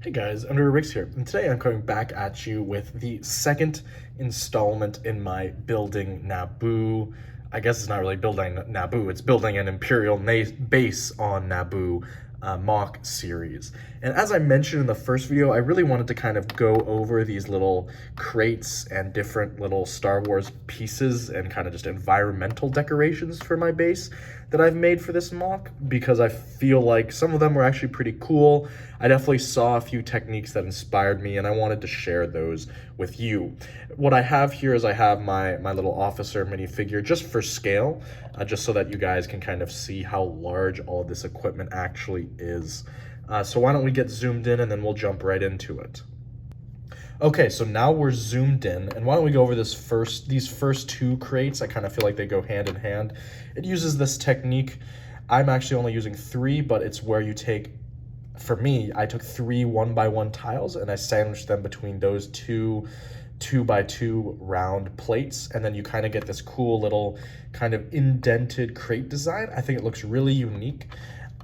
Hey guys, Ricks here, and today I'm coming back at you with the second installment in my building Naboo. I guess it's not really building Naboo, it's building an Imperial base on Naboo mock series. And as I mentioned in the first video, I really wanted to kind of go over these little crates and different little Star Wars pieces and kind of just environmental decorations for my base that I've made for this mock, because I feel like some of them were actually pretty cool. I definitely saw a few techniques that inspired me, and I wanted to share those with you. What I have here is I have my little officer minifigure just for scale, just so that you guys can kind of see how large all of this equipment actually is. So why don't we get zoomed in and then we'll jump right into it. Okay, so now we're zoomed in, and why don't we go over these first two crates? I kind of feel like they go hand in hand. It uses this technique. I'm actually only using 3, but it's where you take, for me, I took 3 1x1 tiles and I sandwiched them between those two 2x2 round plates, and then you kind of get this cool little kind of indented crate design. I think it looks really unique.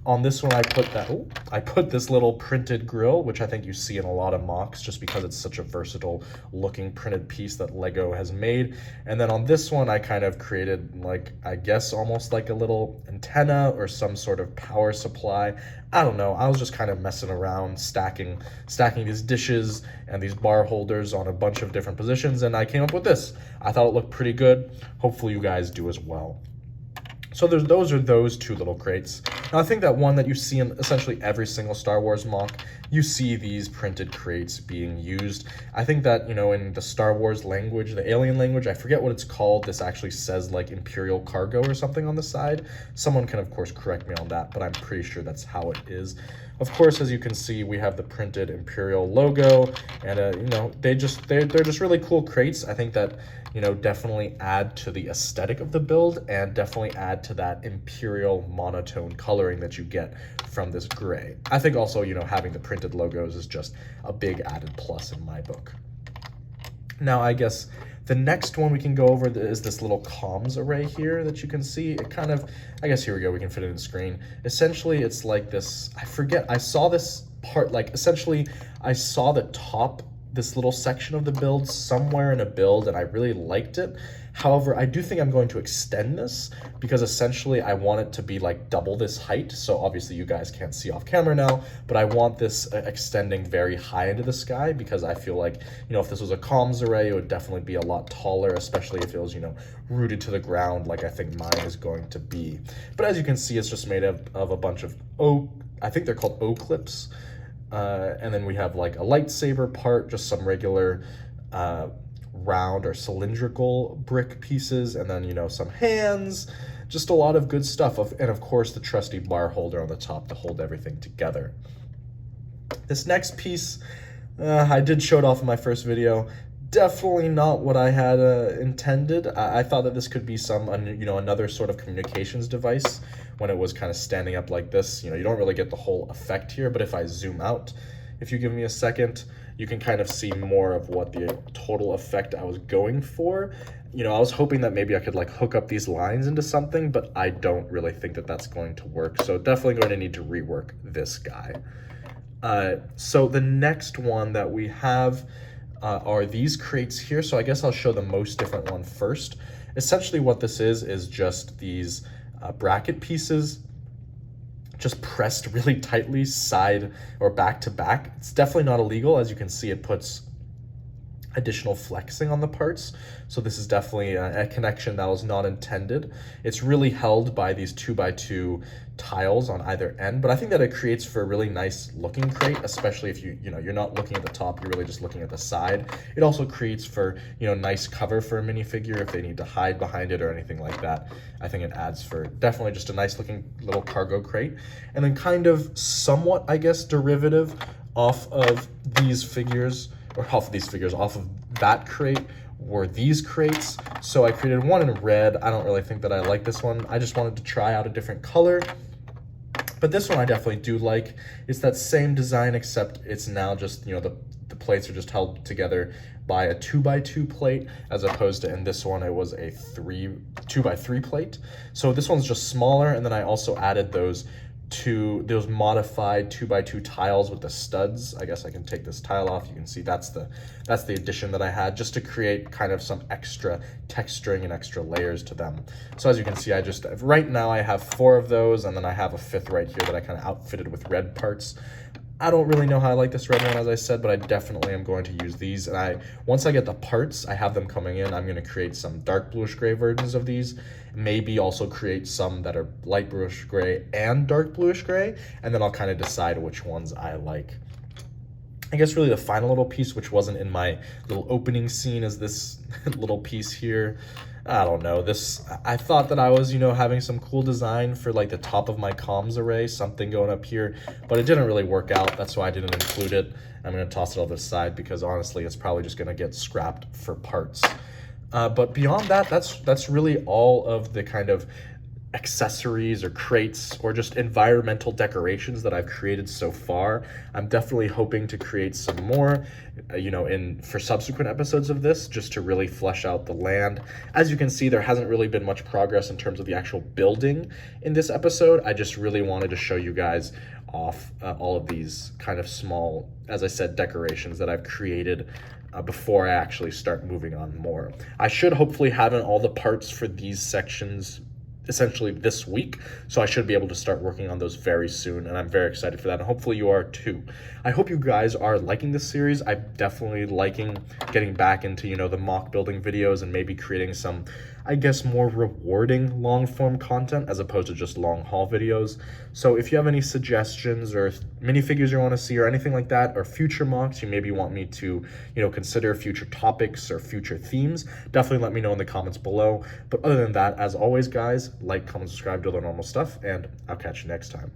On this one, I put this little printed grill, which I think you see in a lot of mocks just because it's such a versatile looking printed piece that Lego has made. And then on this one, I kind of created, like, I guess almost like a little antenna or some sort of power supply. I don't know. I was just kind of messing around, stacking these dishes and these bar holders on a bunch of different positions, and I came up with this. I thought it looked pretty good. Hopefully you guys do as well. So those are those two little crates. Now I think that one that you see in essentially every single Star Wars mock, you see these printed crates being used. I think that, you know, in the Star Wars language, the alien language, I forget what it's called. This actually says like Imperial cargo or something on the side. Someone can of course correct me on that, but I'm pretty sure that's how it is. Of course, as you can see, we have the printed Imperial logo, and you know, they're just really cool crates. I think that, you know, definitely add to the aesthetic of the build and definitely add to that Imperial monotone coloring that you get from this gray. I think also, you know, having the printed logos is just a big added plus in my book. Now, I guess the next one we can go over is this little comms array here that you can see. It kind of, I guess here we go, we can fit it in the screen. Essentially, it's like this, I forget, I saw this part, like essentially, I saw the top, this little section of the build somewhere in a build, and I really liked it. However, I do think I'm going to extend this because essentially I want it to be like double this height. So obviously you guys can't see off camera now, but I want this extending very high into the sky because I feel like, you know, if this was a comms array, it would definitely be a lot taller, especially if it was, you know, rooted to the ground like I think mine is going to be. But as you can see, it's just made of a bunch of oak, I think they're called O-clips. And then we have like a lightsaber part, just some regular round or cylindrical brick pieces, and then, you know, some hands, just a lot of good stuff, and of course the trusty bar holder on the top to hold everything together. This next piece, I did show it off in my first video. Definitely not what I had intended. I thought that this could be some, you know, another sort of communications device when it was kind of standing up like this. You know, you don't really get the whole effect here, but if I zoom out, if you give me a second, you can kind of see more of what the total effect I was going for. You know, I was hoping that maybe I could like hook up these lines into something, but I don't really think that that's going to work. So definitely going to need to rework this guy. So the next one that we have are these crates here. So I guess I'll show the most different one first. Essentially what this is just these bracket pieces just pressed really tightly side or back to back. It's definitely not illegal. As you can see, it puts additional flexing on the parts. So this is definitely a connection that was not intended. It's really held by these 2x2 tiles on either end, but I think that it creates for a really nice looking crate, especially if you know, you're not looking at the top, you're really just looking at the side. It also creates for, you know, nice cover for a minifigure if they need to hide behind it or anything like that. I think it adds for definitely just a nice looking little cargo crate. And then kind of somewhat, I guess, derivative off of these figures, or off of that crate, were these crates. So I created one in red. I don't really think that I like this one. I just wanted to try out a different color. But this one I definitely do like. It's that same design, except it's now just, you know, the plates are just held together by a 2x2 plate, as opposed to in this one it was a 2x3 plate. So this one's just smaller, and then I also added those those modified 2x2 tiles with the studs. I guess I can take this tile off. You can see that's the addition that I had, just to create kind of some extra texturing and extra layers to them. So as you can see, right now I have 4 of those, and then I have a 5th right here that I kind of outfitted with red parts. I don't really know how I like this red one, as I said, but I definitely am going to use these. And once I get the parts, I have them coming in, I'm going to create some dark bluish gray versions of these. Maybe also create some that are light bluish gray and dark bluish gray, and then I'll kind of decide which ones I like. I guess really the final little piece, which wasn't in my little opening scene, is this little piece here. I don't know, I thought that I was, having some cool design for like the top of my comms array, something going up here, but it didn't really work out. That's why I didn't include it. I'm going to toss it over the side because honestly, it's probably just going to get scrapped for parts. But beyond that, that's really all of the kind of accessories or crates or just environmental decorations that I've created so far. I'm definitely hoping to create some more, for subsequent episodes of this, just to really flesh out the land. As you can see, there hasn't really been much progress in terms of the actual building in this episode. I just really wanted to show you guys off all of these kind of small, as I said, decorations that I've created before I actually start moving on more. I should hopefully have in all the parts for these sections essentially this week, so I should be able to start working on those very soon, and I'm very excited for that, and hopefully you are too. I hope you guys are liking this series. I'm definitely liking getting back into, the mock building videos and maybe creating some, I guess, more rewarding long form content as opposed to just long haul videos. So if you have any suggestions or minifigures you want to see or anything like that, or future mocks you maybe want me to, consider future topics or future themes, definitely let me know in the comments below. But other than that, as always, guys, like, comment, subscribe, do all the normal stuff, and I'll catch you next time.